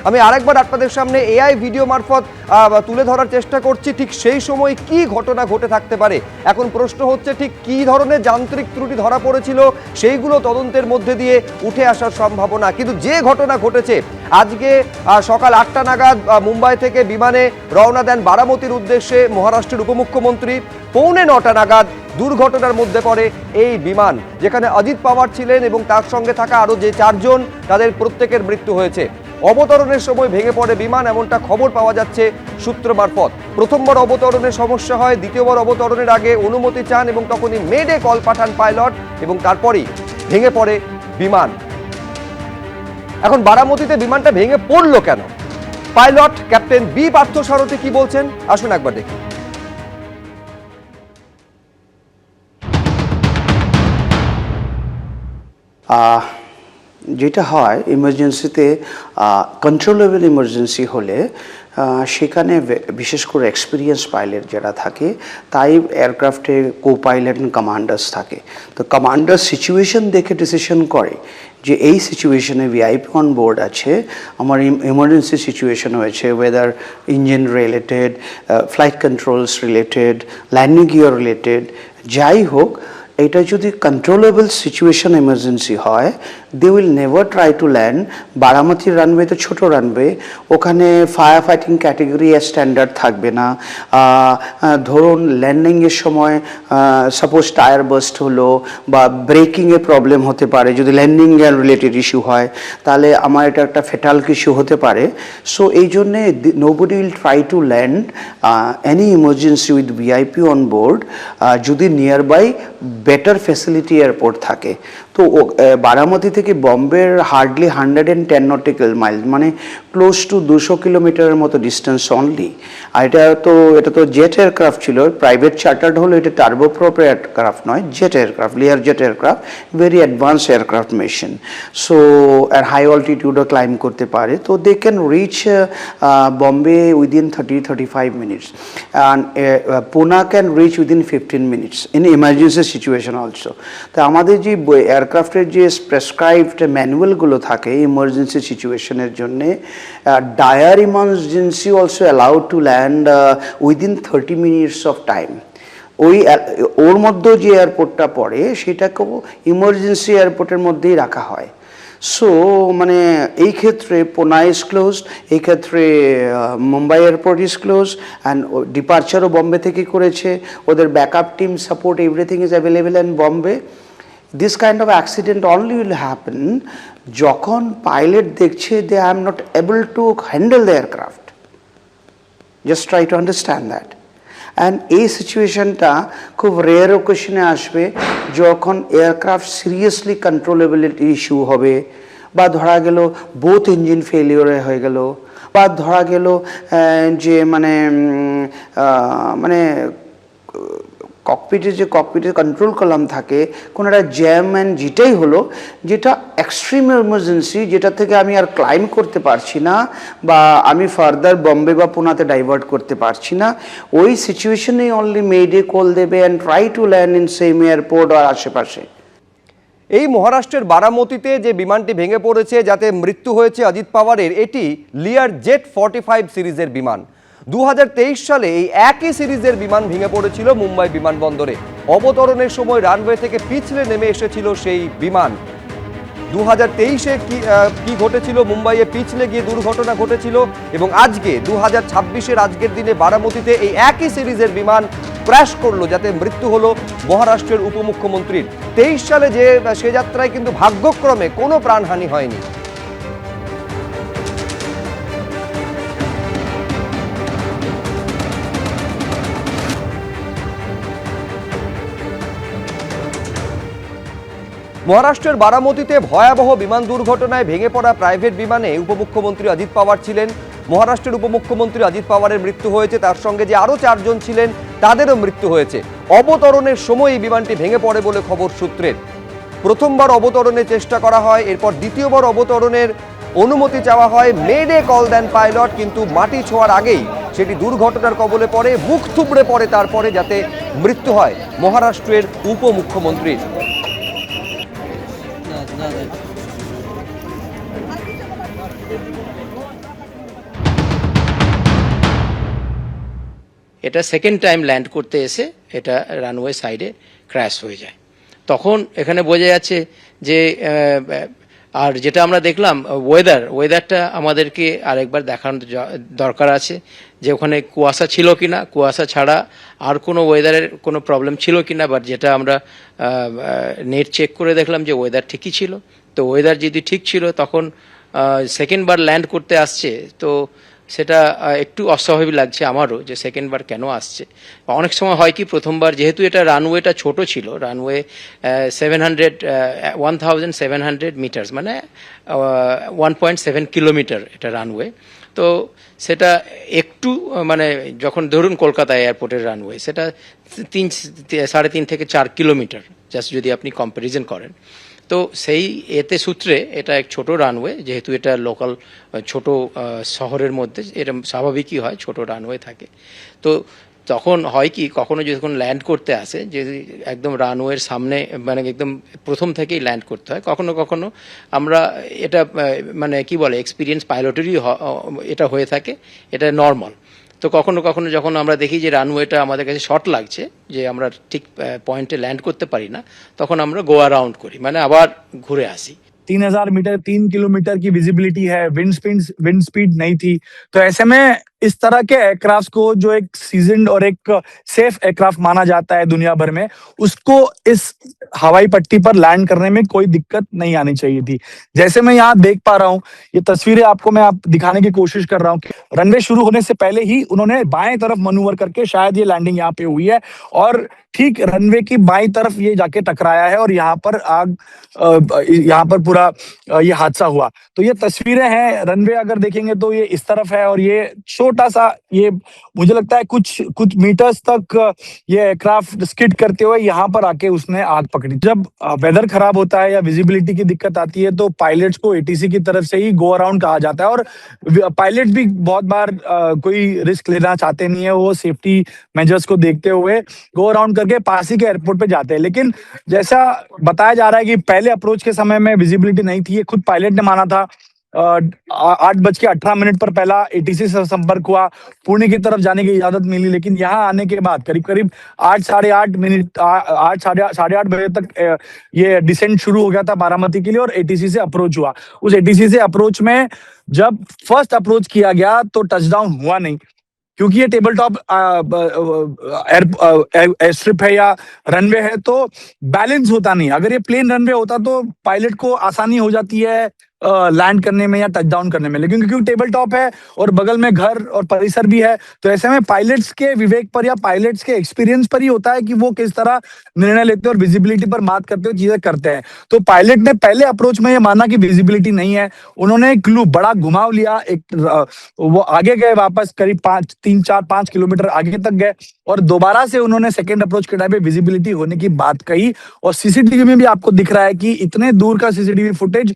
আমি আরেকবার আপনাদের সামনে এআই ভিডিও মারফত তুলে ধরার চেষ্টা করছি ঠিক সেই সময় কি ঘটনা ঘটে থাকতে পারে। এখন প্রশ্ন হচ্ছে ঠিক কি ধরনের যান্ত্রিক ত্রুটি ধরা পড়েছিল সেইগুলো তদন্তের মধ্যে দিয়ে উঠে আসার সম্ভাবনা। কিন্তু যে ঘটনা ঘটেছে আজকে সকাল 8টা নাগাদ মুম্বাই থেকে বিমানে রওনা দেন বারামতির উদ্দেশ্যে মহারাষ্ট্রের উপমুখ্যমন্ত্রী। 8:45 নাগাদ দুর্ঘটনার মধ্যে পড়ে এই বিমান, যেখানে অজিত পাওয়ার ছিলেন এবং তার সঙ্গে থাকা আরও যে 4 জন তাদের প্রত্যেকের মৃত্যু হয়েছে। অবতরণের সময় ভেঙে পড়ে বিমান, এমনটা খবর পাওয়া যাচ্ছে সূত্র মারফত। প্রথমবার অবতরণের সমস্যা হয়, দ্বিতীয়বার অবতরণের আগে অনুমতি চান এবং তখনই মেডে কল পাঠান পাইলট এবং তারপরেই ভেঙে পড়ে বিমান। এখন বারামতিতে বিমানটা ভেঙে পড়লো কেন? পাইলট ক্যাপ্টেন বি পার্থসারথী কি বলছেন আসুন একবার দেখি। যেটা হয় ইমার্জেন্সিতে, কন্ট্রোলেবল ইমার্জেন্সি হলে সেখানে বিশেষ করে এক্সপিরিয়েন্স পাইলট যারা থাকে তাই এয়ারক্রাফটে কো পাইলট অ্যান্ড কমান্ডার্স থাকে। তো কমান্ডার সিচুয়েশন দেখে ডিসিশন করে যে এই সিচুয়েশনে ভিআইপি অন বোর্ড আছে, আমার ইমার্জেন্সি সিচুয়েশন হয়েছে, whether engine related, flight controls related, landing gear related, যাই হোক এটা যদি কন্ট্রোলেবল সিচুয়েশন এমার্জেন্সি হয় they will never try to land. বারামতির রানওয়ে তো ছোটো রানওয়ে, ওখানে ফায়ার ফাইটিং ক্যাটেগরি স্ট্যান্ডার্ড থাকবে না। ধরুন ল্যান্ডিংয়ের সময় সাপোজ টায়ার বাস্ট হলো বা ব্রেকিংয়ে প্রবলেম হতে পারে, যদি ল্যান্ডিং রিলেটেড ইস্যু হয় তাহলে আমার এটা একটা ফেটাল ইস্যু হতে পারে। সো এই জন্যে nobody will try to land any emergency with VIP on board যদি nearby better facility airport থাকে। তো বারামতি থেকে বম্বের হার্ডলি 110 নটিক্যাল মাইল, মানে ক্লোজ টু 200 কিলোমিটারের মতো ডিস্টেন্স অনলি। আর এটা তো জেট এয়ারক্রাফট ছিল, প্রাইভেট চার্টার্ড হলো, এটা টার্বোপ্রপ এয়ারক্রাফট নয়, jet aircraft, Lear jet aircraft, very advance aircraft machine. So আর হাই অল্টিটিউডও ক্লাইম্ব করতে পারে। তো they can reach Bombay within 30-35 minutes and Pune can reach within 15 minutes in emergency situation also. তো আমাদের যে এয়ারক্রাফটের যে প্রেসক্রাইবড ম্যানুয়ালগুলো থাকে ইমার্জেন্সি সিচুয়েশনের জন্যে, dire emergency also allowed to land within 30 minutes of time. ওর মধ্যে যে এয়ারপোর্টটা পড়ে সেটাকেও ইমার্জেন্সি এয়ারপোর্টের মধ্যেই রাখা হয়। সো মানে এই ক্ষেত্রে পুনা ইজ ক্লোজ, এই ক্ষেত্রে Mumbai airport is close and ডিপার্চারও বম্বে থেকে করেছে, ওদের backup team support everything is available in Bombay. This kind of accident only will happen যখন পাইলট দেখছে they are not able to handle the aircraft. Just try to understand that. And এই সিচুয়েশনটা খুব rare ওকেশনে আসবে যখন এয়ারক্রাফট সিরিয়াসলি কন্ট্রোলেবিলিটি ইস্যু হবে, বা ধরা গেল বোথ ইঞ্জিন ফেলিওরে হয়ে গেল, বা ধরা গেল যে মানে ককপিটের কন্ট্রোল কলাম থাকে কোনো একটা জ্যাম অ্যান্ড যেটাই হলো, যেটা এক্সট্রিম এমার্জেন্সি, যেটা থেকে আমি আর ক্লাইম করতে পারছি না বা আমি ফার্দার বম্বে বা পুনাতে ডাইভার্ট করতে পারছি না, ওই সিচুয়েশনেই অনলি মেডে কল দেবে and try to land in same airport আর আশেপাশে। এই মহারাষ্ট্রের বারামতিতে যে বিমানটি ভেঙে পড়েছে, যাতে মৃত্যু হয়েছে অজিত পাওয়ারের, এটি লিয়ার জেট 45 সিরিজের বিমান। 2023 সালে এই একই সিরিজের বিমান ভেঙে পড়েছিল মুম্বাই বিমানবন্দরে। অবতরণের সময় রানওয়ে থেকে পিছলে নেমে এসেছিল সেই বিমান। 2023-এ কি ঘটেছিল, মুম্বাইয়ে পিছলে গিয়ে দুর্ঘটনা ঘটেছিল এবং আজকে 2026-এর আজকের দিনে বারামতিতে এই একই সিরিজের বিমান ক্র্যাশ করলো, যাতে মৃত্যু হলো মহারাষ্ট্রের উপমুখ্যমন্ত্রীর। 23 সালে সে যাত্রায় কিন্তু ভাগ্যক্রমে কোনো প্রাণহানি হয়নি। মহারাষ্ট্রের বারামতিতে ভয়াবহ বিমান দুর্ঘটনায় ভেঙে পড়া প্রাইভেট বিমানে উপমুখ্যমন্ত্রী অজিত পাওয়ার ছিলেন। মহারাষ্ট্রের উপমুখ্যমন্ত্রী অজিত পাওয়ারের মৃত্যু হয়েছে, তার সঙ্গে যে আরও 4 জন ছিলেন তাদেরও মৃত্যু হয়েছে। অবতরণের সময় এই বিমানটি ভেঙে পড়ে বলে খবর সূত্রের। প্রথমবার অবতরণের চেষ্টা করা হয়, এরপর দ্বিতীয়বার অবতরণের অনুমতি চাওয়া হয়, মেডে কল দেন পাইলট, কিন্তু মাটি ছোঁয়ার আগেই সেটি দুর্ঘটনার কবলে পড়ে, মুখ থুবড়ে পড়ে তারপরে, যাতে মৃত্যু হয় মহারাষ্ট্রের উপমুখ্যমন্ত্রীর। এটা সেকেন্ড টাইম ল্যান্ড করতে এসে এটা রানওয়ে সাইডে ক্র্যাশ হয়ে যায়। তখন এখানে বোঝা যাচ্ছে যে আর যেটা আমরা দেখলাম ওয়েদারটা আমাদেরকে আরেকবার দেখানোর দরকার আছে যে ওখানে কুয়াশা ছিল কিনা, কুয়াশা ছাড়া আর কোনো ওয়েদারের কোনো প্রবলেম ছিল কিনা। বাট যেটা আমরা নেট চেক করে দেখলাম যে ওয়েদার ঠিকই ছিল। তো ওয়েদার যদি ঠিক ছিল তখন সেকেন্ড বার ল্যান্ড করতে আসছে, তো সেটা একটু অস্বাভাবিক লাগছে আমারও যে সেকেন্ড বার কেন আসছে। অনেক সময় হয় কি, প্রথমবার যেহেতু এটা রানওয়েটা ছোট ছিল, রানওয়ে 1700 মিটার্স মানে 1.7 কিলোমিটার এটা রানওয়ে। তো সেটা একটু মানে যখন ধরুন কলকাতা এয়ারপোর্টের রানওয়ে সেটা 3.5 থেকে 4 কিলোমিটার, জাস্ট যদি আপনি কম্প্যারিজন করেন। তো সেই এতে সূত্রে এটা এক ছোট রানওয়ে, যেহেতু এটা লোকাল ছোট শহরের মধ্যে এটা স্বাভাবিকই হয় ছোট রানওয়ে থাকে। তো তখন হয় কি, কখনো যখন ল্যান্ড করতে আসে যদি একদম রানওয়ের সামনে মানে একদম প্রথম থেকেই ল্যান্ড করতে হয়, কখনো কখনো আমরা এটা মানে কি বলে এক্সপিরিয়েন্স পাইলটেরই এটা হয়ে থাকে, এটা নর্মাল। তো কখনো কখনো যখন আমরা দেখি যে রানওয়েটা আমাদের কাছে শর্ট লাগছে, যে আমরা ঠিক পয়েন্টে ল্যান্ড করতে পারি না, তখন আমরা গো অ্যারাউন্ড করি, মানে আবার ঘুরে আসি। 3000 मीटर 3 किलोमीटर की विजिबिलिटी है, विंड स्पीड नहीं थी। तो ऐसे में इस तरह के एयरक्राफ्ट को जो एक सीजनड और एक सेफ एयरक्राफ्ट माना जाता है दुनिया भर में, उसको इस हवाई पट्टी पर लैंड करने में कोई दिक्कत नहीं आनी चाहिए थी। जैसे मैं यहाँ देख पा रहा हूँ, ये तस्वीरें आपको मैं दिखाने की कोशिश कर रहा हूँ कि रनवे शुरू होने से पहले ही उन्होंने बाएं तरफ मनूवर करके शायद ये लैंडिंग यहाँ पे हुई है, और ठीक रनवे की बाईं तरफ ये जाके टकराया है और यहाँ पर पूरा ये हादसा हुआ। तो ये तस्वीरें हैं, रनवे अगर देखेंगे तो ये इस तरफ है, और ये छोटा सा, ये मुझे लगता है कुछ मीटर्स तक ये एयरक्राफ्ट स्किड करते हुए यहाँ पर आके उसने आग पकड़ी। जब वेदर खराब होता है या विजिबिलिटी की दिक्कत आती है तो पायलट्स को एटीसी की तरफ से ही गो अराउंड कहा जाता है, और पायलट भी बहुत बार कोई रिस्क लेना चाहते नहीं है, वो सेफ्टी मेजर्स को देखते हुए गो अराउंड करके पास ही के एयरपोर्ट पे जाते हैं। लेकिन जैसा बताया जा रहा है कि पहले अप्रोच के समय में विजिबिलिटी नहीं थी, ये खुद पायलट ने माना था। 8:18 पर पहला एटीसी से संपर्क हुआ, पुणे की तरफ जाने की इजाजत मिली, लेकिन यहाँ आने के बाद करीब करीब 8 साढ़े आठ बजे तक ये डिसेंट शुरू हो गया था बारामती के लिए, और एटीसी से अप्रोच हुआ। उस एटीसी से अप्रोच में जब फर्स्ट अप्रोच किया गया तो टचडाउन हुआ नहीं, क्योंकि ये टेबल टॉप एयर स्ट्रिप है या रनवे है, तो बैलेंस होता नहीं। अगर ये प्लेन रनवे होता तो पायलट को आसानी हो जाती है लैंड करने में या टच डाउन करने में, लेकिन क्योंकि टेबल टॉप है और बगल में घर और परिसर भी है, तो ऐसे में पायलट्स के विवेक पर या पायलट्स के एक्सपीरियंस पर ही होता है कि वो किस तरह निर्णय लेते हैं और विजिबिलिटी पर मात करते हुए चीजें करते हैं। तो पायलट ने पहले अप्रोच में ये माना कि विजिबिलिटी नहीं है, उन्होंने एक लूप बड़ा घुमाव लिया, वो आगे गए, वापस करीब 5 किलोमीटर आगे तक गए और दोबारा से उन्होंने सेकेंड अप्रोच के टाइम पे विजिबिलिटी होने की बात कही। और सीसीटीवी में भी आपको दिख रहा है कि इतने दूर का सीसीटीवी फुटेज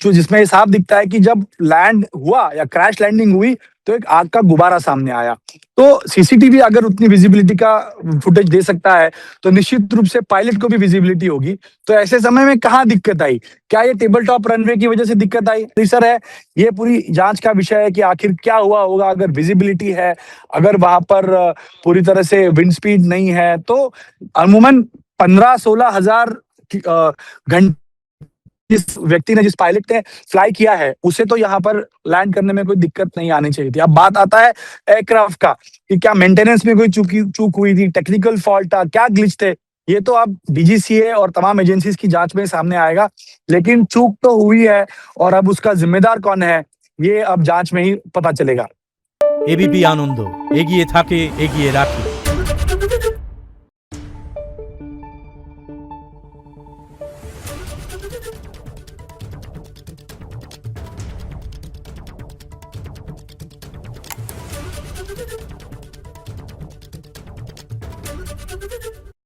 जिसमें ये साफ दिखता है कि जब लैंड हुआ या क्रैश लैंडिंग हुई तो एक आग का गुब्बारा सामने आया। तो सीसीटीवी अगर उतनी विजिबिलिटी का फुटेज दे सकता है तो निश्चित रूप से पायलट को भी विजिबिलिटी होगी। तो ऐसे समय में कहाँ दिक्कत आई? क्या ये टेबल टॉप रनवे की वजह से दिक्कत आई? सर है, ये पूरी जांच का विषय है कि आखिर क्या हुआ होगा। अगर विजिबिलिटी है, अगर वहां पर पूरी तरह से विंड स्पीड नहीं है, तो अमूमन 15-16 हजार घंटे जिस व्यक्ति ने, जिस पायलट ने फ्लाई किया है, उसे तो यहाँ पर लैंड करने में कोई दिक्कत नहीं आनी चाहिए थी। अब बात आता है एयरक्राफ्ट का कि क्या मेंटेनेंस में कोई चूक हुई थी, टेक्निकल फॉल्ट था, क्या ग्लिच थे, ये तो अब डीजीसीए और तमाम एजेंसीज की जांच में सामने आएगा। लेकिन चूक तो हुई है और अब उसका जिम्मेदार कौन है, ये अब जांच में ही पता चलेगा। एबीपी आनंद एगिए थाके एगिए राखे। Thank you.